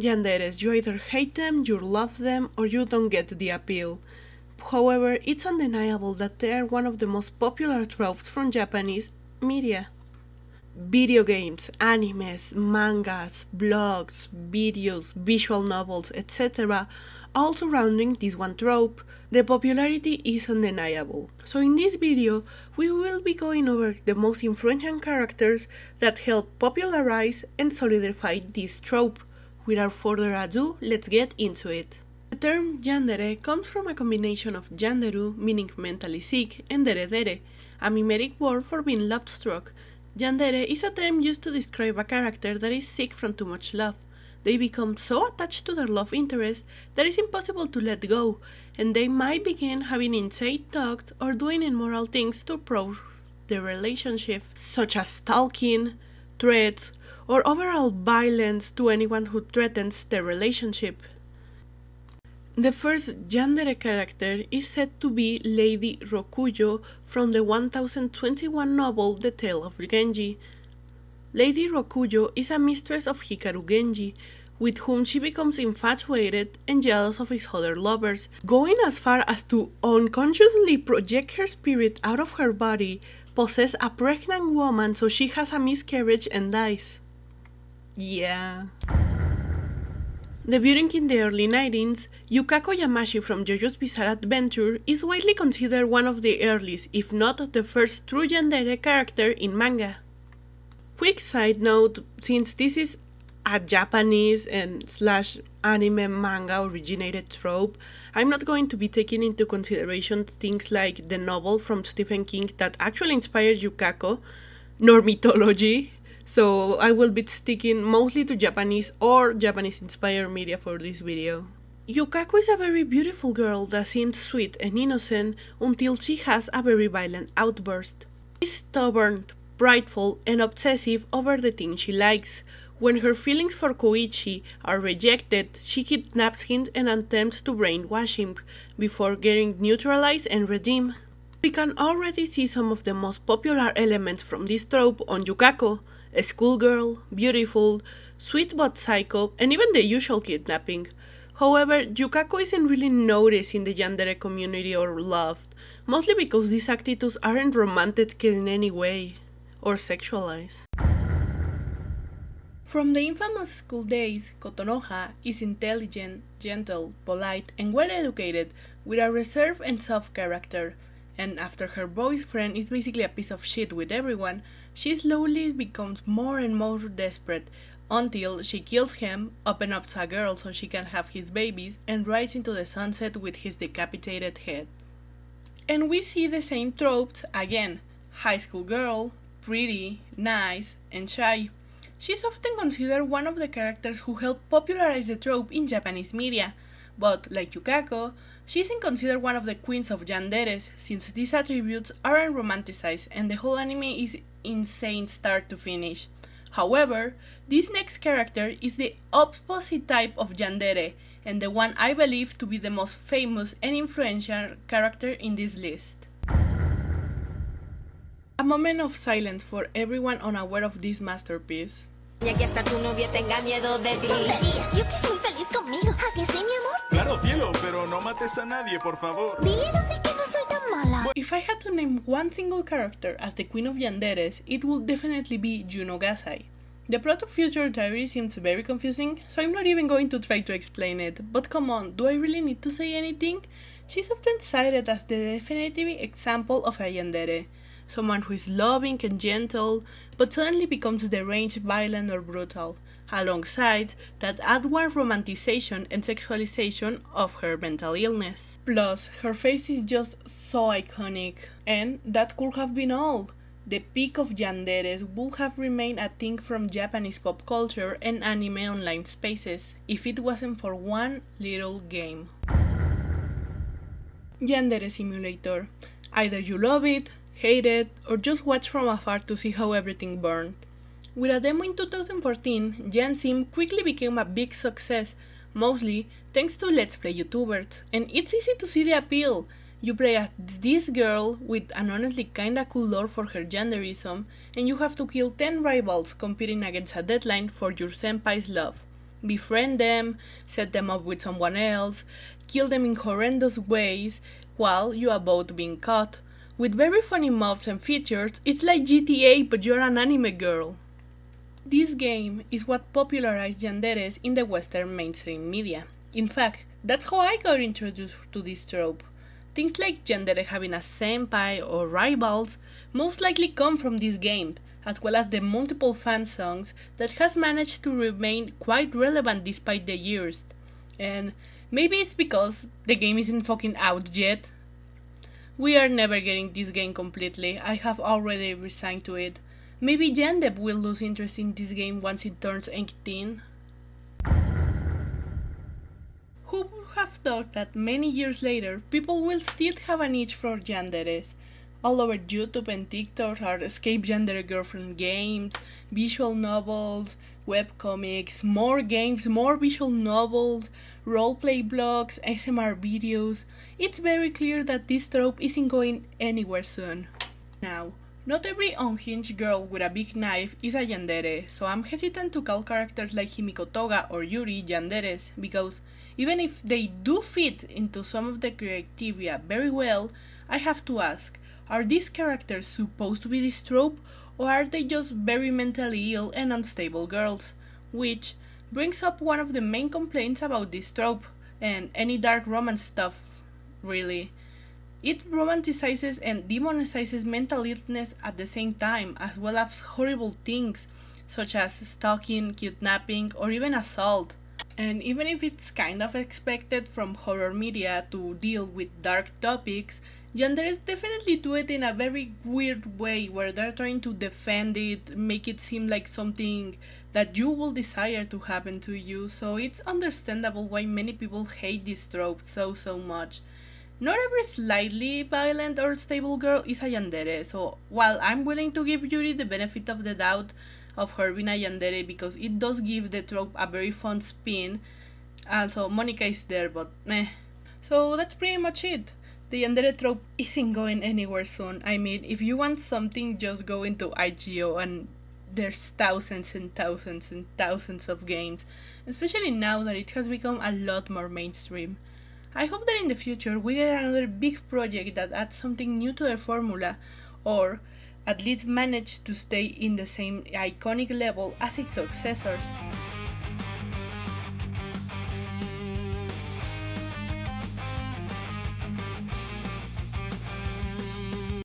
Yanderes, you either hate them, you love them, or you don't get the appeal. However, it's undeniable that they are one of the most popular tropes from Japanese media. Video games, animes, mangas, blogs, videos, visual novels, etc., all surrounding this one trope. The popularity is undeniable. So in this video, we will be going over the most influential characters that helped popularize and solidify this trope. Without further ado, let's get into it. The term yandere comes from a combination of yanderu, meaning mentally sick, and dere, a mimetic word for being love-struck. Yandere is a term used to describe a character that is sick from too much love. They become so attached to their love interest that it's impossible to let go, and they might begin having insane thoughts or doing immoral things to prove their relationship, such as stalking, threats, or overall violence to anyone who threatens their relationship. The first yandere character is said to be Lady Rokuyo from the 1021 novel The Tale of Genji. Lady Rokuyo is a mistress of Hikaru Genji, with whom she becomes infatuated and jealous of his other lovers, going as far as to unconsciously project her spirit out of her body, possess a pregnant woman so she has a miscarriage and dies. Yeah. Debuting in the early 90s, Yukako Yamashi from JoJo's Bizarre Adventure is widely considered one of the earliest, if not the first true yandere character in manga. Quick side note, since this is a Japanese and / anime manga originated trope, I'm not going to be taking into consideration things like the novel from Stephen King that actually inspired Yukako, nor mythology. So I will be sticking mostly to Japanese or Japanese-inspired media for this video. Yukako is a very beautiful girl that seems sweet and innocent until she has a very violent outburst. She's stubborn, prideful, and obsessive over the things she likes. When her feelings for Koichi are rejected, she kidnaps him and attempts to brainwash him before getting neutralized and redeemed. We can already see some of the most popular elements from this trope on Yukako. A schoolgirl, beautiful, sweet but psycho, and even the usual kidnapping. However, Yukako isn't really noticed in the yandere community or loved, mostly because these attitudes aren't romantic in any way, or sexualized. From the infamous school days, Kotonoha is intelligent, gentle, polite, and well-educated, with a reserved and soft character, and after her boyfriend is basically a piece of shit with everyone, she slowly becomes more and more desperate until she kills him, opens up a girl so she can have his babies, and rides into the sunset with his decapitated head. And we see the same tropes again: high school girl, pretty, nice, and shy. She's often considered one of the characters who helped popularize the trope in Japanese media, but like Yukako, she isn't considered one of the queens of yanderes, since these attributes aren't romanticized and the whole anime is insane start to finish. However, this next character is the opposite type of yandere, and the one I believe to be the most famous and influential character in this list. A moment of silence for everyone unaware of this masterpiece. Y aquí hasta tu novia tenga miedo de ti. Tonterías, yo que soy feliz conmigo. ¿A que sí, mi amor? Claro, cielo, pero no mates a nadie, por favor. Dile a Lucy que no soy tan mala. If I had to name one single character as the queen of yanderes, it would definitely be Juno Gasai. The plot of Future Diary seems very confusing, so I'm not even going to try to explain it, but come on, do I really need to say anything? She's often cited as the definitive example of a yandere. Someone who is loving and gentle, but suddenly becomes deranged, violent, or brutal, alongside that outward romanticization and sexualization of her mental illness. Plus, her face is just so iconic, and that could have been all. The peak of yanderes would have remained a thing from Japanese pop culture and anime online spaces, if it wasn't for one little game. Yandere Simulator. Either you love it, hate it, or just watch from afar to see how everything burned. With a demo in 2014, Yansim quickly became a big success, mostly thanks to Let's Play YouTubers, and it's easy to see the appeal. You play as this girl with an honestly kinda cool lore for her genderism, and you have to kill 10 rivals competing against a deadline for your senpai's love. befriend them, set them up with someone else, kill them in horrendous ways while you avoid being caught. With very funny mobs and features, it's like GTA but you're an anime girl. This game is what popularized yanderes in the Western mainstream media. In fact, that's how I got introduced to this trope. Things like yandere having a senpai or rivals most likely come from this game, as well as the multiple fan songs that has managed to remain quite relevant despite the years. And maybe it's because the game isn't fucking out yet. We are never getting this game completely, I have already resigned to it. Maybe Yandep will lose interest in this game once it turns 18. Who would have thought that many years later, people will still have an itch for yanderes? All over YouTube and TikTok are escape yandere girlfriend games, visual novels, webcomics, more games, more visual novels, roleplay blogs, SMR videos. It's very clear that this trope isn't going anywhere soon. Now, not every unhinged girl with a big knife is a yandere, so I'm hesitant to call characters like Himiko Toga or Yuri yanderes, because even if they do fit into some of the criteria very well, I have to ask, are these characters supposed to be this trope, or are they just very mentally ill and unstable girls? Which brings up one of the main complaints about this trope, and any dark romance stuff, really. It romanticizes and demonizes mental illness at the same time, as well as horrible things, such as stalking, kidnapping, or even assault. And even if it's kind of expected from horror media to deal with dark topics, yanderes definitely do it in a very weird way where they're trying to defend it, make it seem like something that you will desire to happen to you, so it's understandable why many people hate this trope so much. Not every slightly violent or stable girl is a yandere, so while I'm willing to give Yuri the benefit of the doubt of her being a yandere because it does give the trope a very fun spin, also Monica is there, but meh. So that's pretty much it. The yandere trope isn't going anywhere soon. I mean, if you want something, just go into IGO and there's thousands and thousands and thousands of games, especially now that it has become a lot more mainstream. I hope that in the future we get another big project that adds something new to the formula, or at least manage to stay in the same iconic level as its successors.